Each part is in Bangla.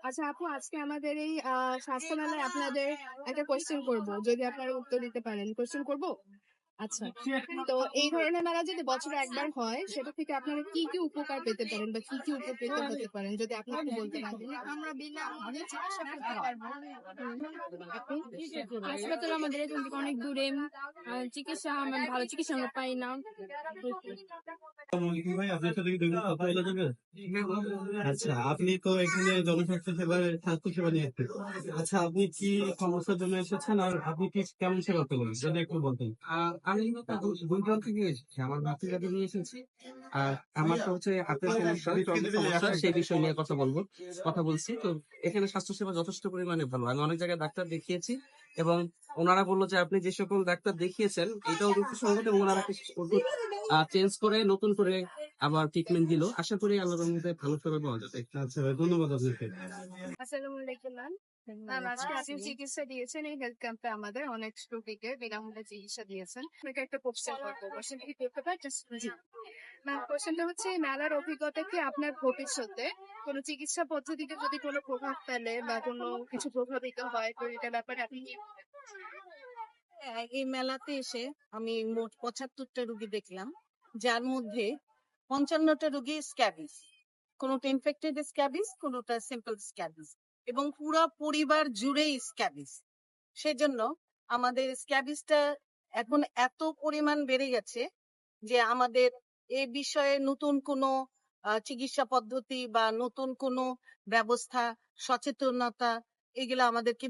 আচ্ছা আপু, আজকে আমাদের এই স্বাস্থ্য মেলায় আপনাদের একটা কোয়েশ্চেন করব, যদি আপনারা উত্তর দিতে পারেন। কোয়েশ্চেন করব? আচ্ছা, তো এই ধরনের মেলা যদি বছরে একবার হয়, সেটা থেকে আপনারা কি কি উপকার পেতে পারেন বা কি কি উপকৃত হতে পারেন, যদি আপনি একটু বলতে পারেন। আমরা বিনামূল্যে চিকিৎসা করতে পারবো। আপনি? হাসপাতাল আমাদের এখান থেকে অনেক দূরে, চিকিৎসা আমরা ভালো চিকিৎসা আমরা পাই না। ভাই আপনার সাথে কি দুইটা কথা বলা যাবে? আচ্ছা, আপনি তো এখানে জনস্বাস্থ্য সেবার স্বাস্থ্য সেবা নিয়েছেন। আচ্ছা, আপনি কি সমস্যার জন্য এসেছেন আর আপনি কি কেমন সেবা পেলেন যদি একটু বলতেন? আমি গুলশান থেকে এসেছি, আমার ভাতিজাকে নিয়ে এসেছি। আর আমার তো হচ্ছে হাতের সমস্যা, সেই বিষয় নিয়ে কথা বলছি। তো এখানে স্বাস্থ্যসেবা যথেষ্ট পরিমাণে ভালো। আমি অনেক জায়গায় ডাক্তার দেখিয়েছি এবং ওনারা বললো যে আপনি যে সকল ডাক্তার দেখিয়েছেন এটাও যুক্তিসঙ্গত, এবং ওনারা ওষুধ চেঞ্জ করে নতুন করে আবার ট্রিটমেন্ট দিল। আশা করি আল্লাহর রহমতে ভালো সেবা পাওয়া যাবে। আচ্ছা ভাই, ধন্যবাদ আপনাকে। আসসালামু আলাইকুম ম্যাম। ম্যাম, আজকে আপনি চিকিৎসা দিয়েছেন এই হেলথ ক্যাম্পে, আমাদের অনেক রোগীকে বিনামূল্যে চিকিৎসা দিয়েছেন। আপনাকে একটা কোশ্চেন করবো, কোশ্চেন কি করতে পারেন? ম্যাম, কোশ্চেনটা হচ্ছে, এই মেলার অভিজ্ঞতা কি আপনার ভবিষ্যতে কোনো চিকিৎসা পদ্ধতিতে যদি কোনো প্রভাব ফেলে বা কোনো কিছু প্রভাবিত হয়, তো এটা ব্যাপারে আপনি কি বলবেন? এই মেলাতে এসে আমি মোট ৭৫টা রুগী দেখলাম, যার মধ্যে ৫৫টা রুগী স্ক্যাবিস, কোনোটা ইনফেক্টেড স্ক্যাবিস, কোনোটা সিম্পল স্ক্যাবিস, এবং পুরো পরিবার জুড়েই স্ক্যাবিস। সেজন্য আমাদের স্ক্যাবিসটা এখন এত পরিমাণ বেড়ে গেছে যে আমাদের এ বিষয়ে নতুন কোনো চিকিৎসা পদ্ধতি বা নতুন কোনো ব্যবস্থা, সচেতনতা, এগুলো আমাদেরকে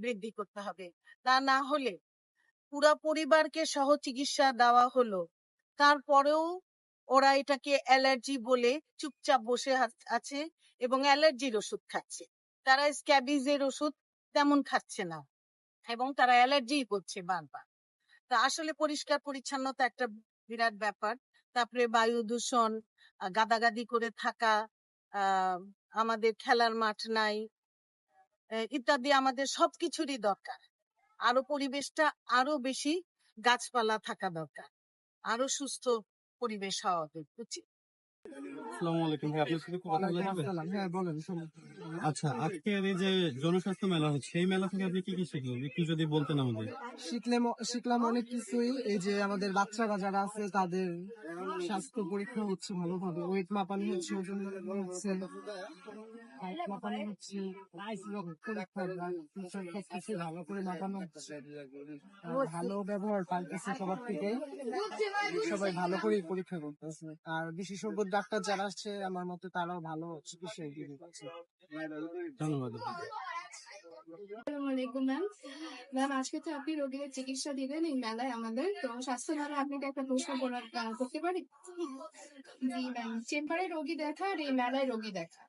বৃদ্ধি করতে হবে। তা না হলে পুরা পরিবারকে সহ চিকিৎসা দেওয়া হলো, তারপরেও ওরা এটাকে অ্যালার্জি বলে চুপচাপ বসে আছে এবং অ্যালার্জির ওষুধ খাচ্ছে। তারা স্ক্যাবিজের ওষুধ তেমন খাচ্ছে না এবং তারা অ্যালার্জি করছে বারবার। তা আসলে পরিষ্কার পরিচ্ছন্নতা একটা বিরাট ব্যাপার। তারপরে বায়ু দূষণ, গাদাগাদি করে থাকা, আমাদের খেলার মাঠ নাই, ইত্যাদি আমাদের সবকিছুরই দরকার। আরো পরিবেশটা আরো বেশি গাছপালা থাকা দরকার, আরো সুস্থ পরিবেশ হওয়া উচিত। আসসালামু আলাইকুম ভাই, আপনার সাথে কথা বলা যাবে? হ্যাঁ বলেন। আচ্ছা, আজকের এই যে জনস্বাস্থ্য মেলা হচ্ছে, এই মেলা থেকে আপনি কি কি শিখলেন একটু যদি বলতেন আমাদের। শিখলাম অনেক কিছুই। এই যে আমাদের বাচ্চারা যারা আছে তাদের স্বাস্থ্য পরীক্ষা হচ্ছে ভালোভাবে, ওয়েট মাপানো হচ্ছে, ওজন হচ্ছে, হাইট মাপানো হচ্ছে, সবকিছু ভালো করে মাপানো হচ্ছে। ভালো ব্যবহার পাইতেছে সবার থেকে, সবাই ভালো করে পরীক্ষা করতেছে। আর বিশেষজ্ঞ ডাক্তার যারা আসছে আমার মতে তারাও ভালো চিকিৎসা দিয়ে দিচ্ছে। ধন্যবাদ। আসসালামু আলাইকুম ম্যাম। ম্যাম, আজকে তো আপনি রোগীদের চিকিৎসা দিলেন এই মেলায় আমাদের, তো স্বাস্থ্য মেলায় আপনি কি একটা প্রশ্ন করতে পারি? জি ম্যাম, চেম্বারে রোগী দেখা আর এই মেলায় রোগী দেখা,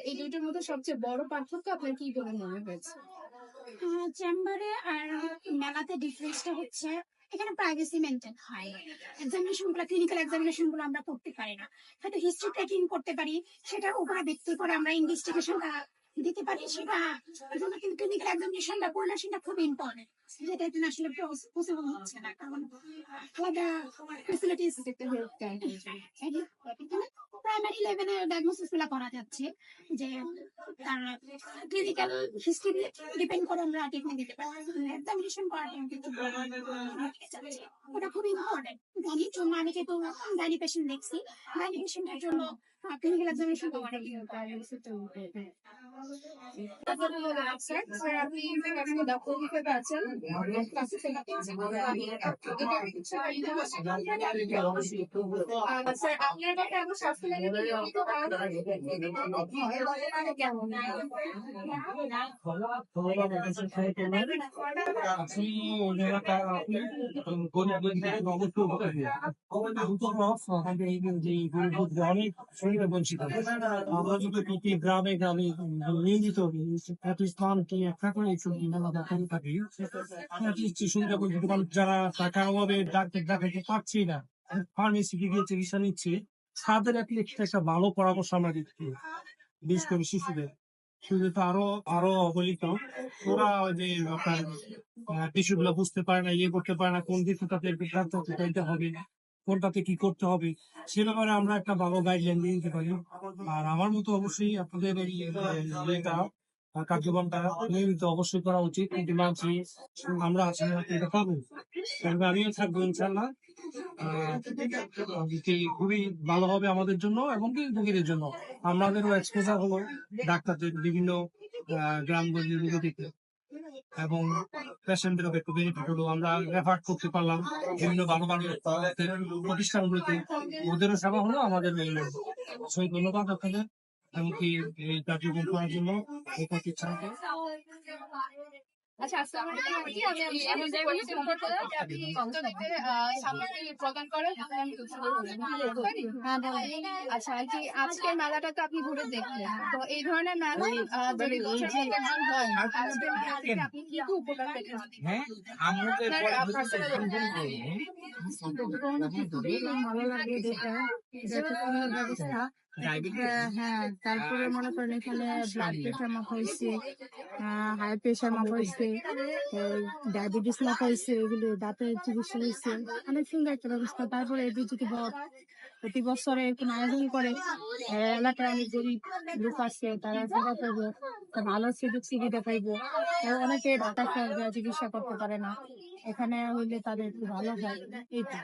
এই দুইটার মধ্যে সবচেয়ে বড় পার্থক্য আপনার কি বলে মনে হয়েছে? চেম্বারে আর মেলাতে ডিফারেন্সটা হচ্ছে এখানে প্রাইভেসি মেনটেন হয়। এক্সামিনেশন গুলো, ক্লিনিক্যাল এক্সামিনেশন গুলো আমরা করতে পারি না, হয়তো হিস্ট্রি টেকিং করতে পারি, সেটার উপরে ভিত্তি করে আমরা ইনভেস্টিগেশনটা দিতে পারি। সেটা জন্য কিন্তু ক্লিনিক্যাল এক্সামিনেশনটা করলে সেটা খুব ইম্পর্টেন্ট, যেটা এখানে আসলে পসিবল হচ্ছে না, কারণ আলাদা ফেসিলিটিস প্রাইমারি লেভেলে ডায়াগনোসিস গুলা করা যাচ্ছে, যে তার ক্লিনিক্যাল হিস্ট্রি ডিপেন্ড করে আমরা ট্রিটমেন্ট দিতে পারি। এক্সামিনেশন করাটা কিন্তু ওটা খুব ইম্পর্টেন্ট। গানির জন্য আমি যেহেতু গানি পেশেন্ট দেখছি, গানি পেশেন্টের জন্য ক্লিনিক্যাল এক্সামিনেশন করাটা স্যার, আপনি ডক্টর হিসেবে আছেন, স্যার আপনার কাছে এখন স্বাস্থ্য কেমন? আমরা যদি প্রতি গ্রামে গ্রামে নিয়োজিত প্রতিষ্ঠানকে একটা করে থাকি, সুবিধা করতে, যারা টাকার অভাবে ডাক্তার দেখাতে পারছি না, ফার্মেসি গিয়ে চিকিৎসা নিচ্ছে, তাদের একটা ভালো পরামর্শ আমরা দিচ্ছি। বিশেষ করে শিশুদের তো আরো আরো অবহেলিত, ওরা ওই যে আপনার বিষয়গুলো বুঝতে পারে না, ইয়ে করতে পারে না, কোন কিছু তাদের হবে। কোনটাতে কি করতে হবে সে ব্যাপারে আমরা একটা ভালো গাইডলাইন দিয়ে দিতে পারি। আর আমার মতো অবশ্যই আপনাদের এই ইয়েটা কার্যক্রমটা নিয়মিত অবশ্যই করা উচিত, কিন্তু মানছি আমরা আছি এটা পাবো, তবে আমিও থাকবো ইনশাল্লাহ। এটি খুবই ভালো হবে আমাদের জন্য এবং কি রোগীদের জন্য। আমাদেরও এক্সপোজার হলো ডাক্তারদের বিভিন্ন গ্রামগঞ্জের রোগী থেকে, এবং পেশেন্টদেরও একটু বেনিফিট হলো। আমরা রেফার করতে পারলাম বিভিন্ন ভালো ভালো প্রতিষ্ঠানগুলোতে, ওদেরও সেবা হলো, আমাদের সেই ধন্যবাদ আপনাদের এমনকি এই কার্যক্রম করার জন্য এই প্রতিষ্ঠানকে। আচ্ছা, আসসালামু আলাইকুম। আমি কোয়েশ্চেন করতে আপনি আপনাদের সামগ্রী প্রদান করেন। আচ্ছা আন্টি, আজকের মেলাটা তো আপনি ঘুরে দেখলেন, তো এই ধরনের মেলা যদি বছরে একবার হয়, আজকের মেলা থেকে আপনি কি কি উপকার পেতে পারেন? ভালো লাগে যেটা ব্যবস্থা। হ্যাঁ, তারপরে মনে করেন এখানে ব্লাড প্রেশার মাপা হয়েছে, হাই প্রেশার মাপা হয়েছে, ডায়াবেটিস মাপা হয়েছে, এগুলো দাঁতের চিকিৎসা হয়েছে, অনেক সুন্দর একটা ব্যবস্থা। তারপরে এটি যদি প্রতি বছরে কোনো আয়োজন করে, এলাকার অনেক গরিব লোক আছে, তারা সেবা পাইবো, একটা ভালো সুযোগ সুবিধা পাইবো। অনেকে ঢাকা শহরে চিকিৎসা করতে পারে না, এখানে হইলে তাদের একটু ভালো হয়। এইটা